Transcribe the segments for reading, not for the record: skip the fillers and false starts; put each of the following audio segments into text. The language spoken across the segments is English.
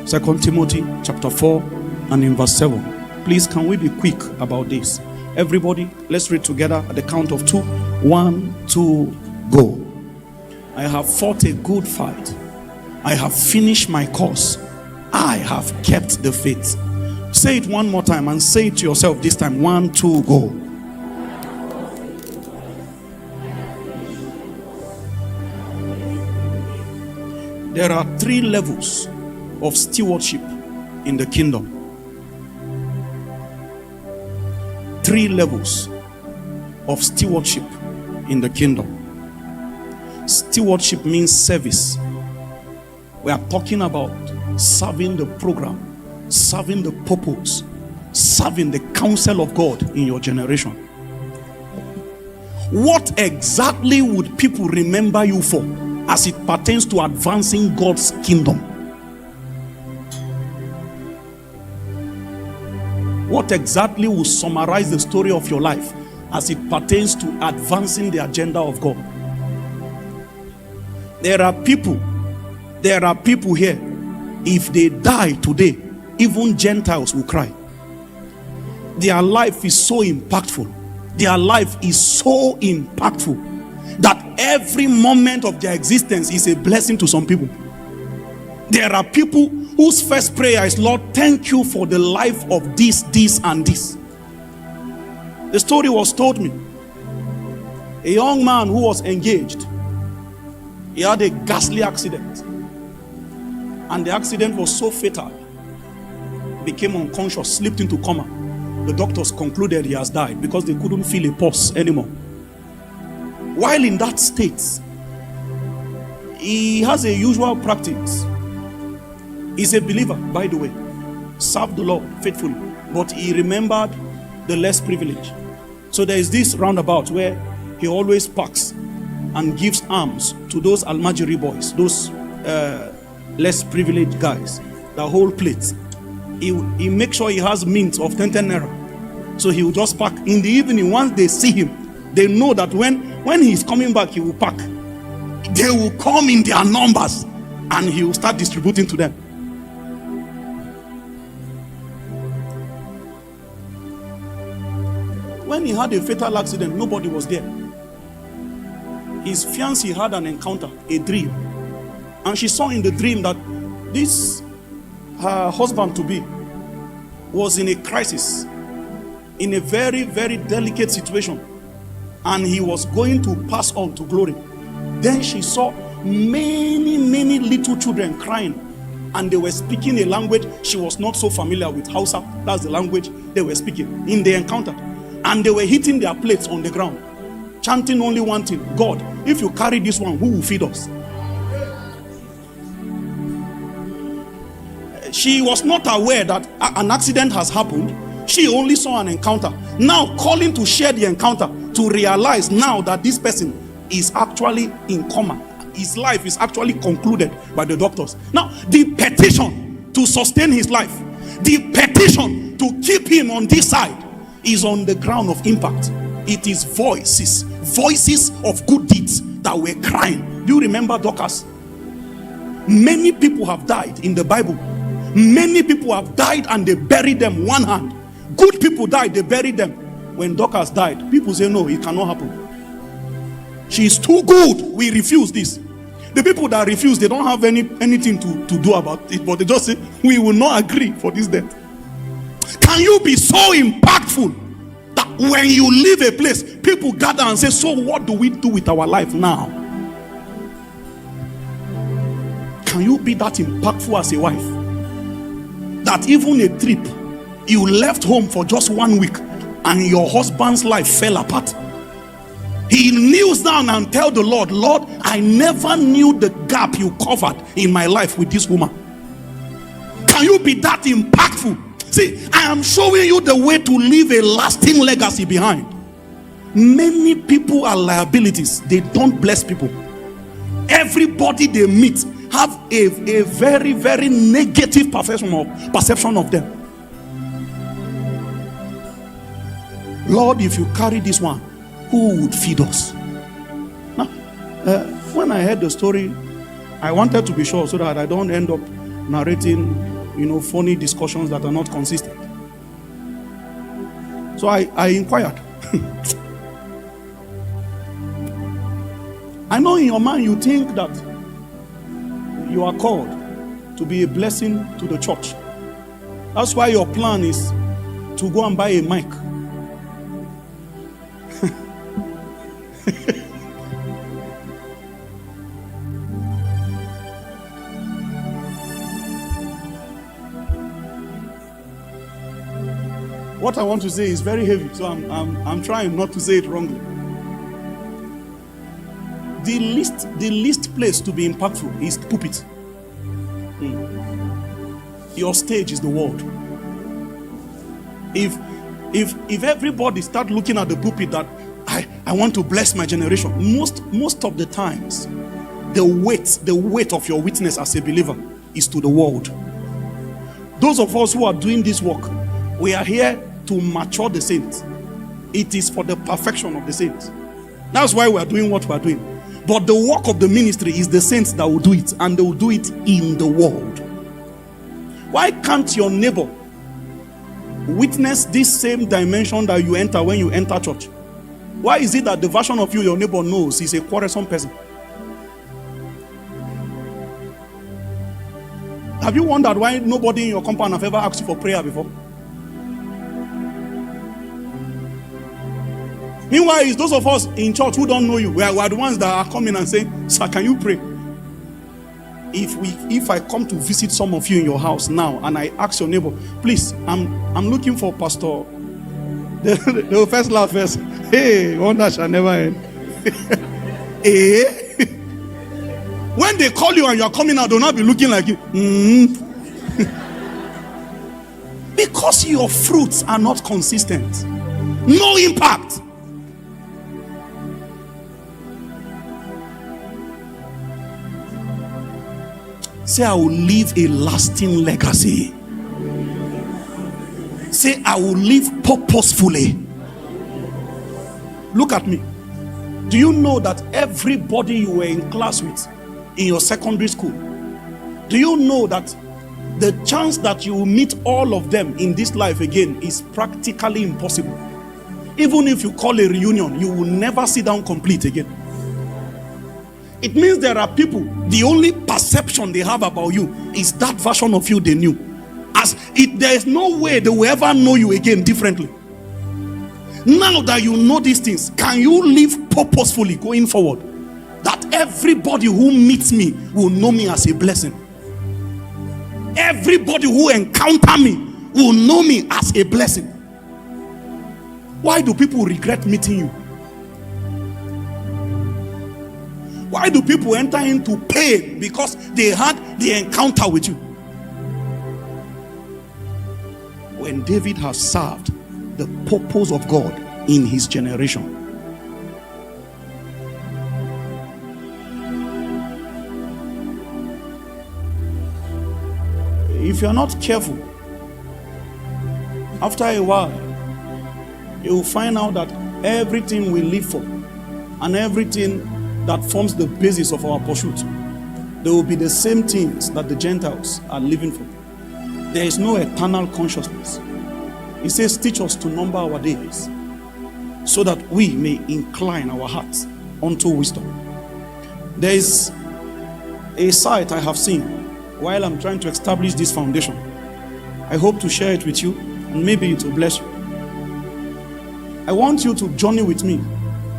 2 Timothy chapter 4 and in verse 7. Please, can we be quick about this? Everybody, let's read together at the count of 2. 1, 2, go. I have fought a good fight. I have finished my course. I have kept the faith. Say it one more time and say it to yourself this time. 1, 2, go. There are 3 levels of stewardship in the kingdom. 3 levels of stewardship in the kingdom. Stewardship means service. We are talking about serving the program, serving the purpose, serving the counsel of God in your generation. What exactly would people remember you for as it pertains to advancing God's kingdom? What exactly will summarize the story of your life as it pertains to advancing the agenda of God? There are people here, if they die today, even Gentiles will cry. Their life is so impactful. Their life is so impactful that every moment of their existence is a blessing to some people. There are people whose first prayer is, Lord, thank you for the life of this, and this. The story was told me. A young man who was engaged, he had a ghastly accident. And the accident was so fatal, became unconscious, slipped into coma. The doctors concluded he has died because they couldn't feel a pulse anymore. While in that state, he has a usual practice. He's a believer, by the way, served the Lord faithfully, but he remembered the less privileged. So there is this roundabout where he always parks and gives alms to those Almajiri boys, those less privileged guys that hold plates. He makes sure he has mint of 10 naira. So he will just park in the evening. Once they see him, they know that when he's coming back, he will park. They will come in their numbers and he will start distributing to them. When he had a fatal accident, nobody was there. His fiancée had an encounter, a dream. And she saw in the dream that this, her husband-to-be, was in a crisis, in a very, very delicate situation. And he was going to pass on to glory. Then she saw many, many little children crying. And they were speaking a language she was not so familiar with. Hausa, that's the language they were speaking in the encounter. And they were hitting their plates on the ground, chanting only one thing: God, if you carry this one, who will feed us? She was not aware that an accident has happened. She only saw an encounter. Now calling to share the encounter, to realize now that this person is actually in coma. His life is actually concluded by the doctors. Now the petition to sustain his life, the petition to keep him on this side, is on the ground of impact. It is voices of good deeds that were crying. Do you remember Dorcas? Many people have died in the Bible. Many people have died and they buried them one hand. Good people died, they buried them. When Dorcas died, people say no, it cannot happen. She is too good, we refuse this. The people that refuse, they don't have anything to do about it, but they just say we will not agree for this death. Can you be so impactful that when you leave a place, people gather and say, so what do we do with our life now? Can you be that impactful as a wife, that even a trip, you left home for just 1 week and your husband's life fell apart? He kneels down and tells the Lord, Lord, I never knew the gap you covered in my life with this woman. Can you be that impactful? See, I am showing you the way to leave a lasting legacy behind. Many people are liabilities. They don't bless people. Everybody they meet have a very, very negative perception of them. Lord, if you carry this one, who would feed us? Now, when I heard the story, I wanted to be sure so that I don't end up narrating funny discussions that are not consistent. So I inquired. I know in your mind you think that you are called to be a blessing to the church. That's why your plan is to go and buy a mic. What I want to say is very heavy, so I'm trying not to say it wrongly. The least place to be impactful is the pulpit. Your stage is the world. If everybody start looking at the pulpit that I want to bless my generation, most of the times the weight of your witness as a believer is to the world. Those of us who are doing this work, we are here to mature the saints. It is for the perfection of the saints. That's why we are doing what we are doing. But the work of the ministry is the saints that will do it, and they will do it in the world. Why can't your neighbor witness this same dimension that you enter when you enter church? Why is it that the version of you your neighbor knows is a quarrelsome person? Have you wondered why nobody in your compound have ever asked you for prayer before? Meanwhile, it's those of us in church who don't know you. We are the ones that are coming and saying, "Sir, can you pray?" If I come to visit some of you in your house now and I ask your neighbor, "Please, I'm looking for Pastor," they will first laugh first. "Hey, wonder shall never end." Eh? When they call you and you are coming out, they'll not be looking like you. Because your fruits are not consistent. No impact. Say, I will leave a lasting legacy. Say, I will live purposefully. Look at me. Do you know that everybody you were in class with in your secondary school, do you know that the chance that you will meet all of them in this life again is practically impossible? Even if you call a reunion, you will never sit down complete again. It means there are people, the only perception they have about you is that version of you they knew. There is no way they will ever know you again differently. Now that you know these things, can you live purposefully going forward? That everybody who meets me will know me as a blessing. Everybody who encounter me will know me as a blessing. Why do people regret meeting you? Why do people enter into pain? Because they had the encounter with you. When David has served the purpose of God in his generation, if you are not careful, after a while, you will find out that everything we live for and everything that forms the basis of our pursuit, they will be the same things that the Gentiles are living for. There is no eternal consciousness. He says, teach us to number our days so that we may incline our hearts unto wisdom. There is a site I have seen while I'm trying to establish this foundation. I hope to share it with you and maybe it will bless you. I want you to journey with me.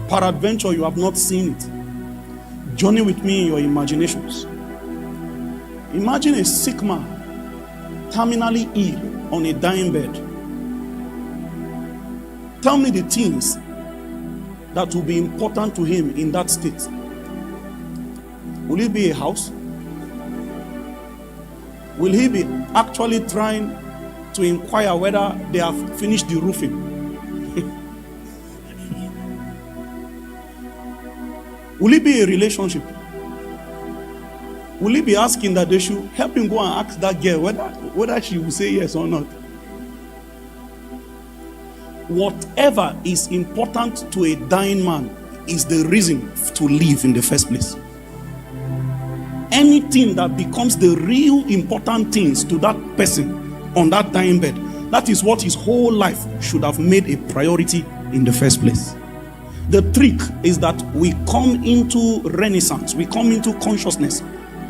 Peradventure you have not seen it. Journey with me in your imaginations. Imagine a sick man, terminally ill on a dying bed. Tell me the things that will be important to him in that state. Will it be a house? Will he be actually trying to inquire whether they have finished the roofing? Will it be a relationship? Will he be asking that they should help him go and ask that girl whether she will say yes or not? Whatever is important to a dying man is the reason to live in the first place. anything that becomes the real important things to that person on that dying bed, that is what his whole life should have made a priority in the first place. The trick is that we come into renaissance, we come into consciousness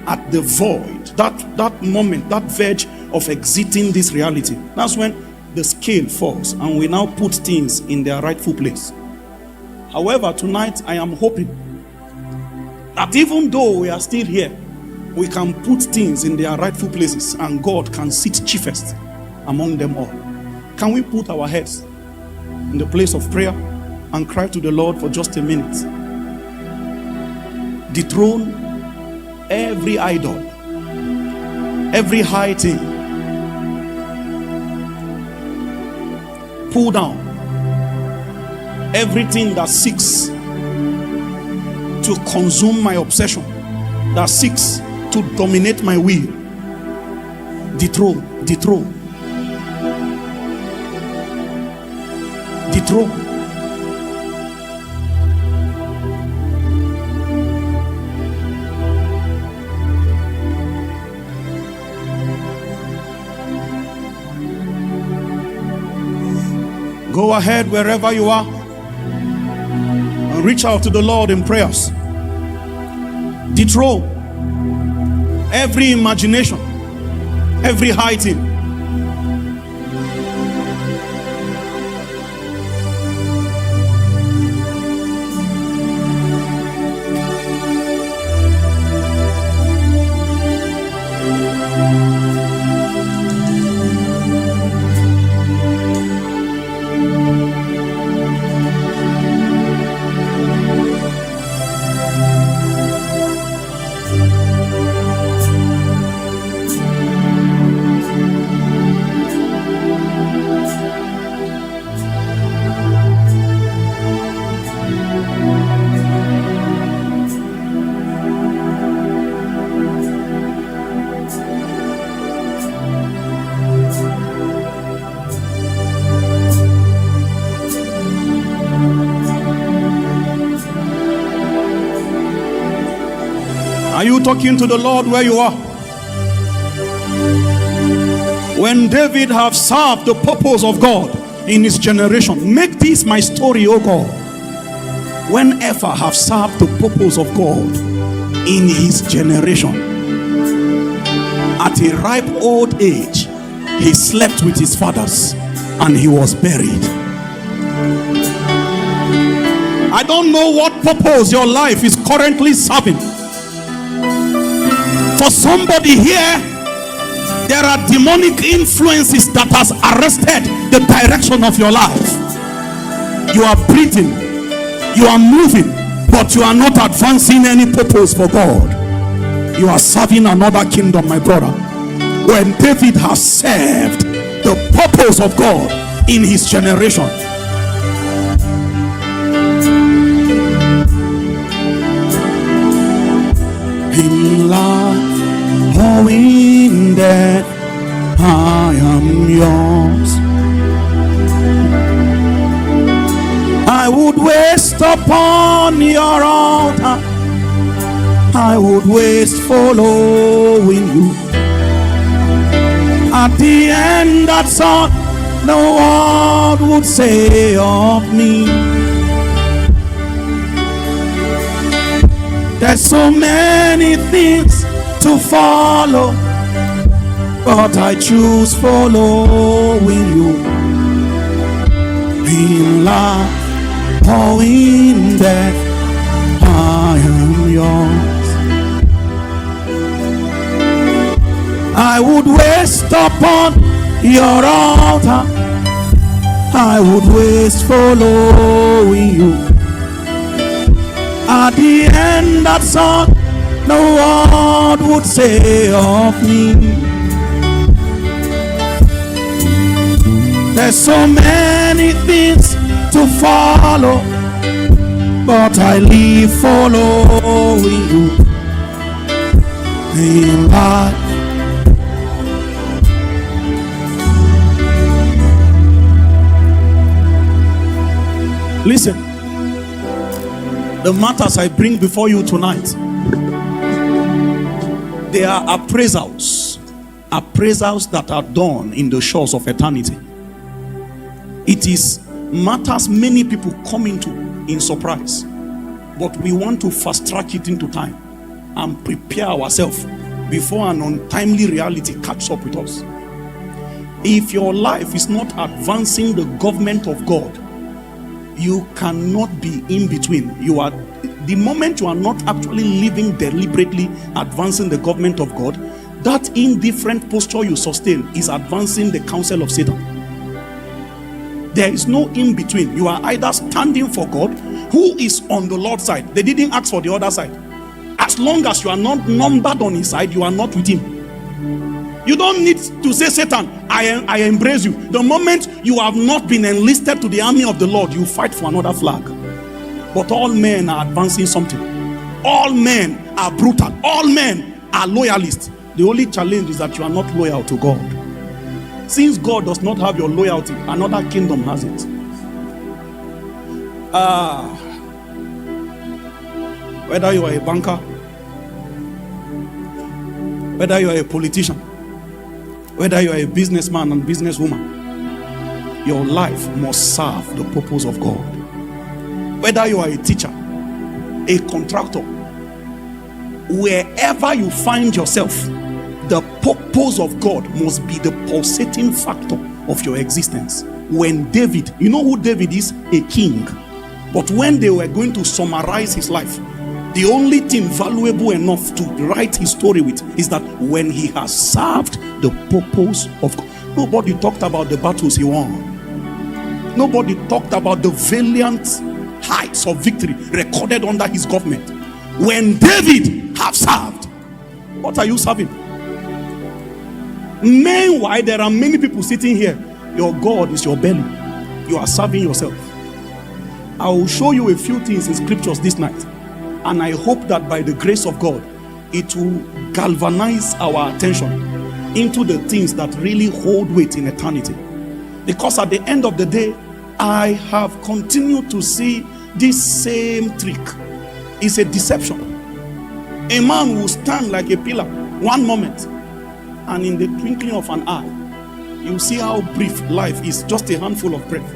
at the void, that moment, that verge of exiting this reality. That's when the scale falls and we now put things in their rightful place. However, tonight I am hoping that even though we are still here, we can put things in their rightful places and God can sit chiefest among them all. Can we put our heads in the place of prayer and cry to the Lord for just a minute? Dethrone every idol, every high thing. Pull down everything that seeks to consume my obsession, that seeks to dominate my will. Dethrone. Go ahead wherever you are and reach out to the Lord in prayers. Dethrone every imagination, every high thing. Are you talking to the Lord where you are? When David have served the purpose of God in his generation, make this my story, O God. When Effa have served the purpose of God in his generation, at a ripe old age, he slept with his fathers and he was buried. I don't know what purpose your life is currently serving. For somebody here, there are demonic influences that has arrested the direction of your life. You are breathing, you are moving, but you are not advancing any purpose for God. You are serving another kingdom, my brother. When David has served the purpose of God in his generation, in life or in death, I am yours. I would waste upon your altar, I would waste following you. At the end, that's all the world would say of me. There's so many things to follow, but I choose following you. In life or in death, I am yours. I would waste upon your altar, I would waste following you. At the end, that's all the world would say of me. There's so many things to follow, but I live following you. In life listen, the matters I bring before you tonight There are appraisals that are done in the shores of eternity. It is matters many people come into in surprise, but we want to fast track it into time and prepare ourselves before an untimely reality catches up with us. If your life is not advancing the government of God, you cannot be in between. The moment you are not actually living deliberately advancing the government of God, that indifferent posture you sustain is advancing the counsel of Satan. There is no in between. You are either standing for God, who is on the Lord's side. They didn't ask for the other side. As long as you are not numbered on his side, you are not with him. You don't need to say, Satan, I embrace you. The moment you have not been enlisted to the army of the Lord, you fight for another flag. But all men are advancing something. All men are brutal. All men are loyalists. The only challenge is that you are not loyal to God. Since God does not have your loyalty, another kingdom has it. Whether you are a banker, whether you are a politician, whether you are a businessman and businesswoman, your life must serve the purpose of God. Whether you are a teacher, a contractor, wherever you find yourself, the purpose of God must be the pulsating factor of your existence. When David, you know who David is? A king. But when they were going to summarize his life, the only thing valuable enough to write his story with is that when he has served the purpose of God. Nobody talked about the battles he won. Nobody talked about the valiant heights of victory recorded under his government. When David have served, what are you serving? Meanwhile, there are many people sitting here. Your God is your belly. You are serving yourself. I will show you a few things in scriptures this night, and I hope that by the grace of God, it will galvanize our attention into the things that really hold weight in eternity. Because at the end of the day, I have continued to see this same trick. It's a deception. A man will stand like a pillar one moment, and in the twinkling of an eye, you see how brief life is. Just a handful of breath.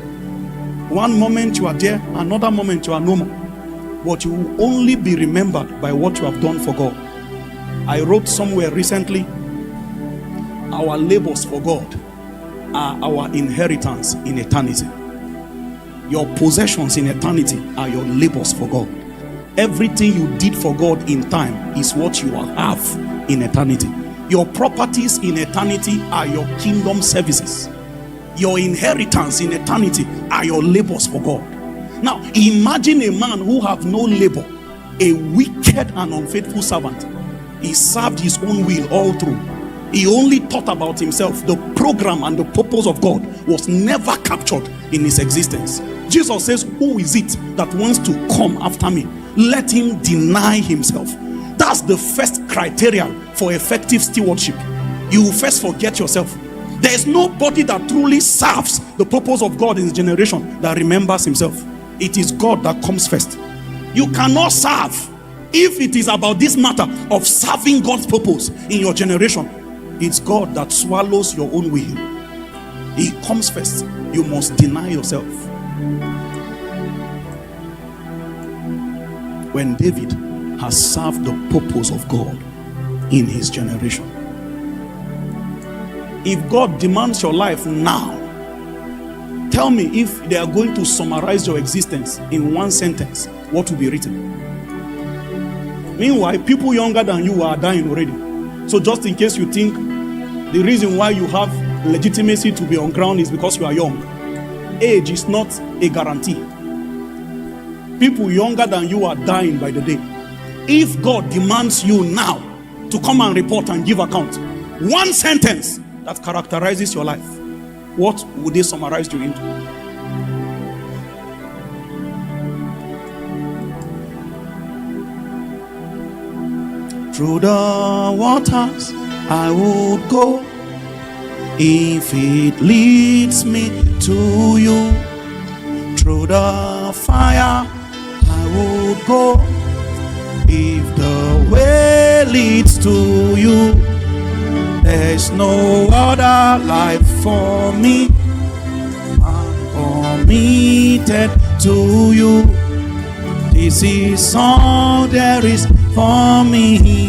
One moment you are there, another moment you are no more. But you will only be remembered by what you have done for God. I wrote somewhere recently, our labors for God are our inheritance in eternity. Your possessions in eternity are your labors for God. Everything you did for God in time is what you will have in eternity. Your properties in eternity are your kingdom services. Your inheritance in eternity are your labors for God. Now, imagine a man who have no labor, a wicked and unfaithful servant. He served his own will all through. He only thought about himself. The program and the purpose of God was never captured in his existence. Jesus says, who is it that wants to come after me? Let him deny himself. That's the first criterion for effective stewardship. You will first forget yourself. There is nobody that truly serves the purpose of God in his generation that remembers himself. It is God that comes first. You cannot serve if it is about this matter of serving God's purpose in your generation. It's God that swallows your own will. He comes first. You must deny yourself. When David has served the purpose of God in his generation, if God demands your life now, tell me, if they are going to summarize your existence in one sentence, what will be written? Meanwhile, people younger than you are dying already. So just in case you think the reason why you have legitimacy to be on ground is because you are young, age is not a guarantee. People younger than you are dying by the day. If God demands you now to come and report and give account, one sentence that characterizes your life, what would they summarize you into? Through the waters I would go, if it leads me to you. Through the fire I would go, if the way way leads to you. There's no other life for me. I'm committed to you. This is all there is for me.